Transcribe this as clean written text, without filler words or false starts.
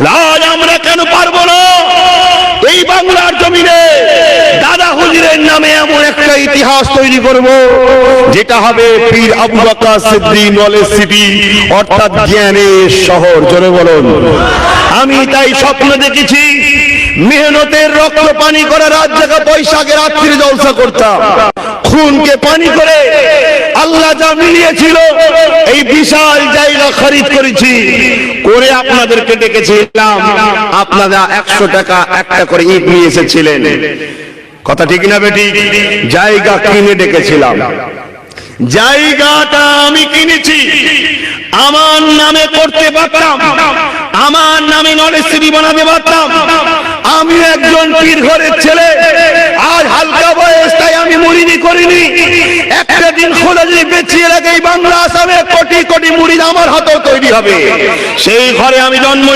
আজ আমরা কেন পারবো না এই বাংলার জমিনে দাদা হুজুরের নামে এমন একটা ইতিহাস তৈরি করব যেটা হবে পীর আবু বকর সিদ্দিক নলেজ সিটি, অর্থাৎ জ্ঞানের শহর। জোরে বলুন। আমি তাই স্বপ্ন দেখেছি, মেহনতের রক্ত পানি করে রাত জাগা বৈশাখে রাত্রি জলসা করতাম, খুনকে পানি করে আল্লাহ যা মিলিয়েছিল এই বিশাল জায়গা খরিদ করেছি করে আপনাদেরকে ডেকেছিলাম। আপনারা 100 টাকা একটা করে ইট নিয়ে এসেছিলেন, কথা ঠিক না বেটি? জায়গা কিনে ডেকেছিলাম, জায়গাটা আমি কিনেছি, আমার নামে করতে পারতাম, আমার নামে নলেজ সিটি বানাতে পারতাম। আমি একজন পীর ঘরের ছেলে, আর হালকা বয়স, তাই আমি মুরিদি করিনি। একটা দিন খোলা যদি বেঁচিয়ে রাখে এই বাংলা আসামে কোটি কোটি মুরিদ আমার হাতেও তৈরি হবে। সেই ঘরে আমি জন্ম